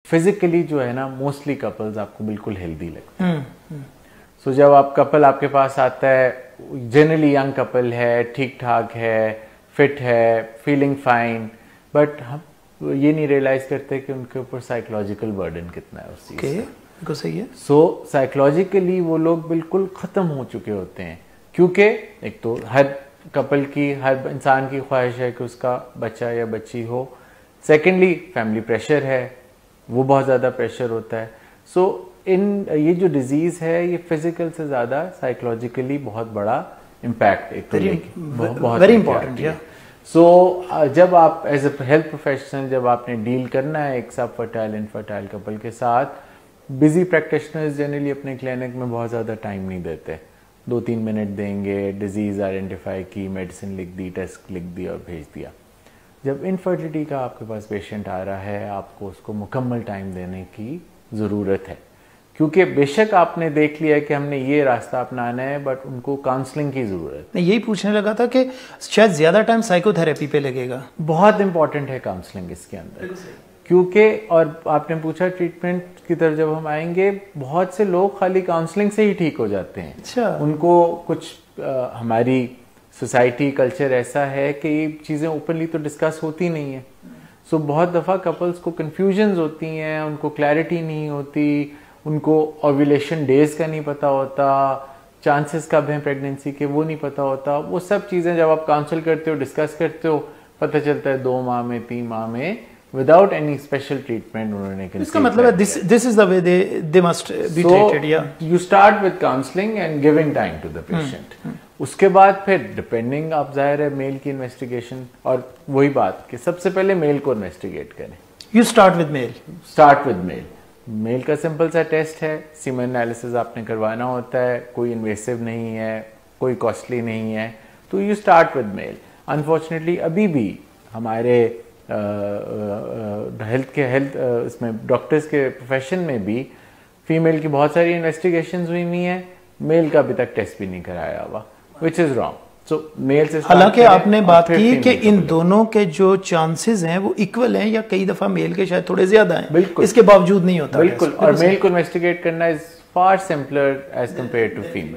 Physically جو ہے نا موسٹلی کپلز آپ کو بالکل ہیلدی لگتے ہیں. سو جب آپ کپل آپ کے پاس آتا ہے, جنرلی ینگ کپل ہے, ٹھیک ٹھاک ہے, فٹ ہے, فیلنگ فائن, بٹ ہم یہ نہیں ریئلائز کرتے کہ ان کے اوپر سائیکولوجیکل برڈن کتنا ہے اس چیز کا. بالکل صحیح ہے. سو سائیکولوجیکلی وہ لوگ بالکل ختم ہو چکے ہوتے ہیں, کیونکہ ایک تو ہر کپل کی, ہر انسان کی خواہش ہے کہ اس کا بچہ یا بچی ہو. سیکنڈلی فیملی پریشر ہے, وہ بہت زیادہ پریشر ہوتا ہے. سو یہ جو ڈیزیز ہے یہ فزیکل سے زیادہ سائیکولوجیکلی بہت بڑا امپیکٹ ایک ویری امپورٹنٹ. سو جب آپ ایز اے ہیلتھ پروفیشنل جب آپ نے ڈیل کرنا ہے ایک سب فرٹائل انفرٹائل کپل کے ساتھ, بزی پریکٹیشنرز جنرلی اپنے کلینک میں بہت زیادہ ٹائم نہیں دیتے. 2-3 منٹ دیں گے, ڈیزیز آئیڈینٹیفائی کی, میڈیسن لکھ دی, ٹیسٹ لکھ دی اور بھیج دیا. جب انفرٹیلٹی کا آپ کے پاس پیشنٹ آ رہا ہے, آپ کو اس کو مکمل ٹائم دینے کی ضرورت ہے, کیونکہ بے شک آپ نے دیکھ لیا کہ ہم نے یہ راستہ اپنانا ہے, بٹ ان کو کاؤنسلنگ کی ضرورت ہے. میں یہی پوچھنے لگا تھا کہ شاید زیادہ ٹائم سائیکو تھراپی پہ لگے گا. بہت امپورٹنٹ ہے کاؤنسلنگ اس کے اندر, کیونکہ اور آپ نے پوچھا ٹریٹمنٹ کی طرف جب ہم آئیں گے, بہت سے لوگ خالی کاؤنسلنگ سے ہی ٹھیک ہو جاتے ہیں. ان کو کچھ ہماری سوسائٹی کلچر ایسا ہے کہ یہ چیزیں اوپنلی تو ڈسکس ہوتی نہیں ہیں. سو بہت دفعہ کپلز کو کنفیوژنز ہوتی ہیں, ان کو کلیئرٹی نہیں ہوتی, ان کو اوویلیشن ڈیز کا نہیں پتہ ہوتا, چانسز کب ہیں پریگننسی کے وہ نہیں پتہ ہوتا. وہ سب چیزیں جب آپ کاؤنسل کرتے ہو, ڈسکس کرتے ہو, پتہ چلتا ہے 2 ماہ میں 3 ماہ میں وداؤٹ اینی اسپیشل ٹریٹمنٹ انہوں نے. اس کا مطلب ہے this is the way they must be treated. You start with counselling and giving time to the patient. اس کے بعد پھر ڈپینڈنگ آپ ظاہر ہے میل کی انویسٹیگیشن, اور وہی بات کہ سب سے پہلے میل کو انویسٹیگیٹ کریں. You start with male. Start with male. Male کا سمپل سا ٹیسٹ ہے, سیمن انالیسز آپ نے کروانا ہوتا ہے, کوئی انویسو نہیں ہے, کوئی کاسٹلی نہیں ہے, تو you start with male. Unfortunately ابھی بھی ہمارے ہیلتھ اس میں ڈاکٹرز کے پروفیشن میں بھی فیمیل کی بہت ساری انویسٹیگیشنز ہوئی ہوئی ہیں, میل کا ابھی تک ٹیسٹ بھی نہیں کرایا ہوا, وچ از رانگ. حالانکہ آپ نے بات کی کہ ان دونوں کے جو چانسز ہیں وہ ایکول ہیں, یا کئی دفعہ میل کے شاید تھوڑے زیادہ ہیں, بالکل اس کے باوجود نہیں ہوتا. بالکل, اور میل کو انویسٹیگیٹ کرنا is far simpler as compare to female.